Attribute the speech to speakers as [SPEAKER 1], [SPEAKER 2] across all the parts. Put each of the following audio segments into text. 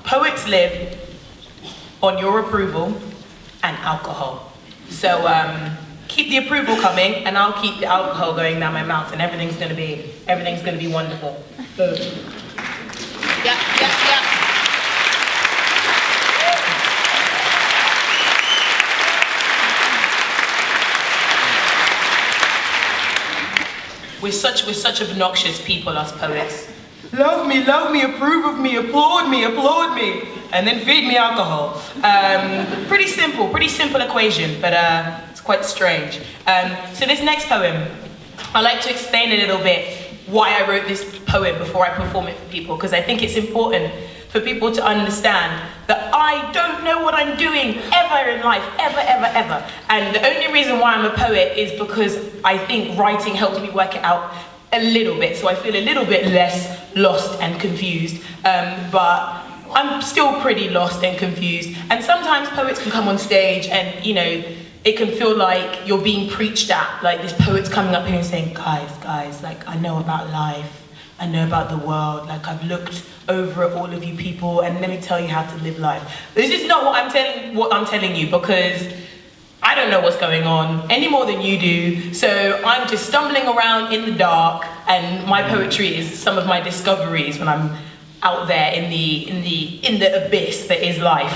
[SPEAKER 1] Poets live on your approval and alcohol. So keep the approval coming, and I'll keep the alcohol going down my mouth, and everything's gonna be wonderful. Boom. Yeah. We're such obnoxious people, us poets. Love me, approve of me, applaud me, and then feed me alcohol. Pretty simple equation, but it's quite strange. So this next poem, I like to explain a little bit why I wrote this poem before I perform it for people, because I think it's important for people to understand that I don't know what I'm doing ever in life, ever. And the only reason why I'm a poet is because I think writing helps me work it out a little bit, so I feel a little bit less lost and confused, but I'm still pretty lost and confused. And sometimes poets can come on stage and, you know, it can feel like you're being preached at, like this poet's coming up here and saying, guys, like, I know about life, I know about the world, like I've looked over at all of you people and let me tell you how to live life. This is not what I'm telling you, because I don't know what's going on any more than you do, so I'm just stumbling around in the dark, and my poetry is some of my discoveries when I'm out there in the abyss that is life.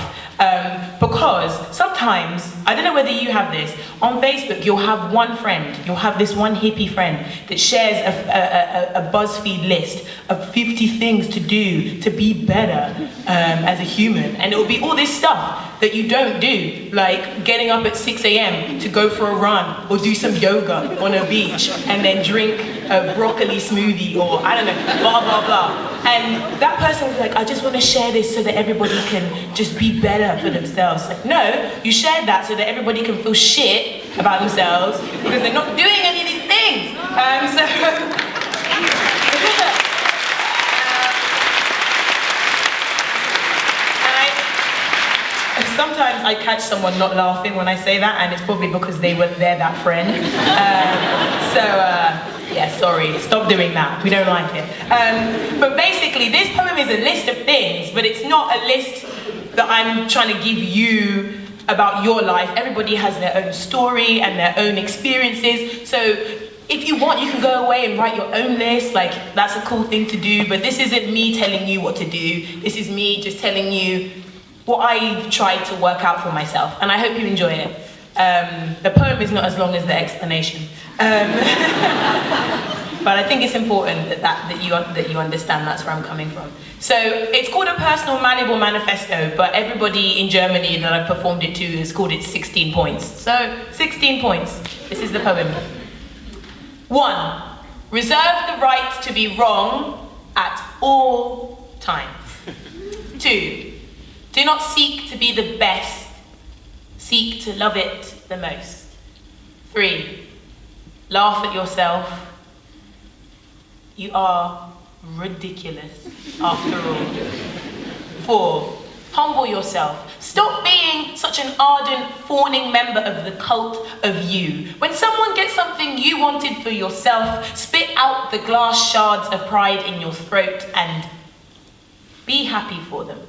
[SPEAKER 1] Because sometimes, I don't know whether you have this, on Facebook you'll have one friend, you'll have this one hippie friend that shares a BuzzFeed list of 50 things to do to be better as a human, and it will be all this stuff that you don't do, like getting up at 6 a.m. to go for a run or do some yoga on a beach and then drink a broccoli smoothie or I don't know, blah, blah. And that person was like, I just want to share this so that everybody can just be better for themselves. Like, no, you shared that so that everybody can feel shit about themselves because they're not doing any of these things. Sometimes I catch someone not laughing when I say that, and it's probably because they're that friend. Yeah, sorry, stop doing that. We don't like it. But basically, this poem is a list of things, but it's not a list that I'm trying to give you about your life. Everybody has their own story and their own experiences. So if you want, you can go away and write your own list. Like, that's a cool thing to do, but this isn't me telling you what to do. This is me just telling you what I've tried to work out for myself, and I hope you enjoy it. The poem is not as long as the explanation, but I think it's important that you understand that's where I'm coming from. So it's called a personal malleable manifesto, but everybody in Germany that I've performed it to has called it 16 points. So 16 points. This is the poem. 1. Reserve the right to be wrong at all times. 2. Do not seek to be the best, seek to love it the most. 3. Laugh at yourself. You are ridiculous after all. 4. Humble yourself. Stop being such an ardent, fawning member of the cult of you. When someone gets something you wanted for yourself, spit out the glass shards of pride in your throat and be happy for them.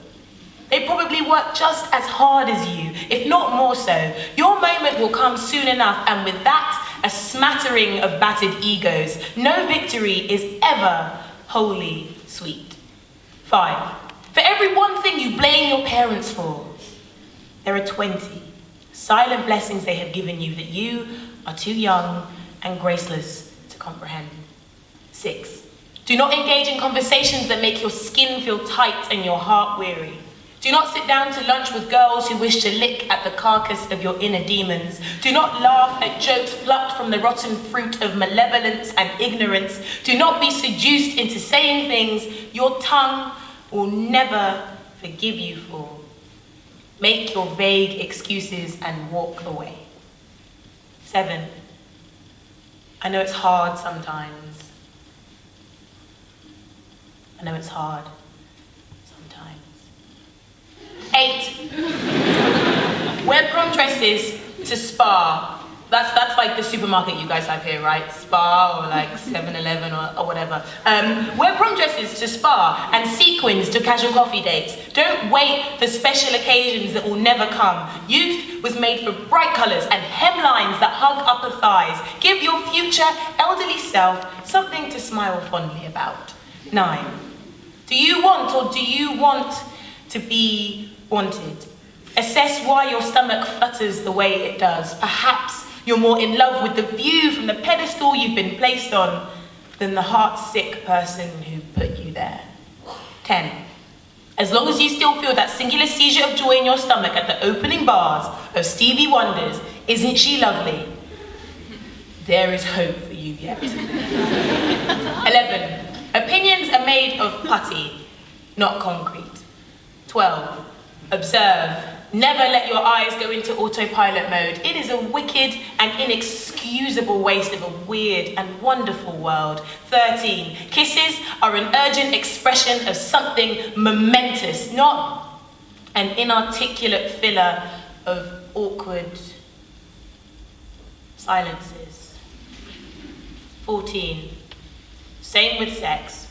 [SPEAKER 1] They probably work just as hard as you, if not more so. Your moment will come soon enough, and with that, a smattering of battered egos. No victory is ever wholly sweet. 5. For every one thing you blame your parents for, there are 20 silent blessings they have given you that you are too young and graceless to comprehend. 6. Do not engage in conversations that make your skin feel tight and your heart weary. Do not sit down to lunch with girls who wish to lick at the carcass of your inner demons. Do not laugh at jokes plucked from the rotten fruit of malevolence and ignorance. Do not be seduced into saying things your tongue will never forgive you for. Make your vague excuses and walk away. 7. I know it's hard sometimes. I know it's hard. 8. Wear prom dresses to spa, That's like the supermarket you guys have here, right? Spa or like 7-Eleven or whatever. Wear prom dresses to spa and sequins to casual coffee dates. Don't wait for special occasions that will never come. Youth was made for bright colours and hemlines that hug upper thighs. Give your future elderly self something to smile fondly about. 9. Do you want or do you want to be wanted? Assess why your stomach flutters the way it does. Perhaps you're more in love with the view from the pedestal you've been placed on than the heart-sick person who put you there. 10. As long as you still feel that singular seizure of joy in your stomach at the opening bars of Stevie Wonder's Isn't She Lovely? There is hope for you yet. 11. Opinions are made of putty, not concrete. 12. Observe. Never let your eyes go into autopilot mode. It is a wicked and inexcusable waste of a weird and wonderful world. 13. Kisses are an urgent expression of something momentous, not an inarticulate filler of awkward silences. 14. Same with sex.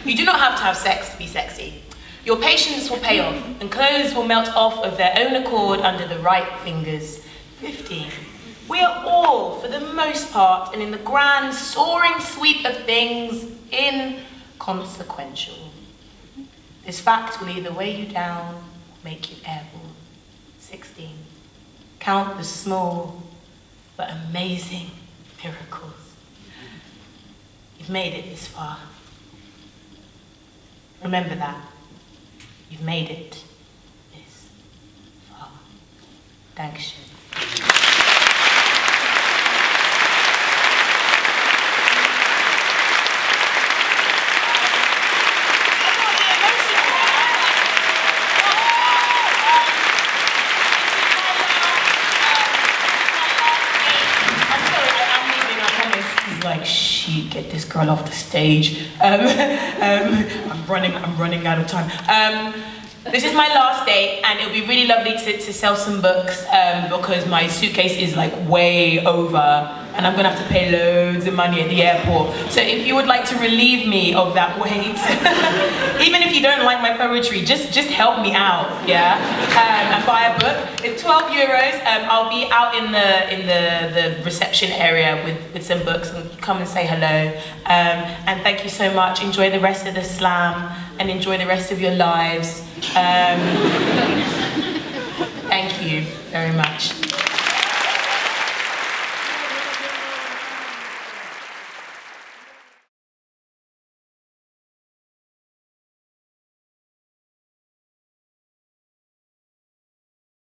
[SPEAKER 1] You do not have to have sex to be sexy. Your patience will pay off, and clothes will melt off of their own accord under the right fingers. 15. We are all, for the most part, and in the grand soaring sweep of things, inconsequential. This fact will either weigh you down or make you airborne. 16. Count the small but amazing miracles. You've made it this far. Remember that. You've made it this far. Dankeschön. Like, shit, get this girl off the stage. I'm running out of time. This is my last day, and it'll be really lovely to sell some books because my suitcase is like way over, and I'm gonna have to pay loads of money at the airport. So if you would like to relieve me of that weight, even if you don't like my poetry, just help me out, yeah? And buy a book. It's 12 euros. I'll be out in the reception area with some books, and come and say hello. And thank you so much. Enjoy the rest of the slam, and enjoy the rest of your lives. Thank you very much.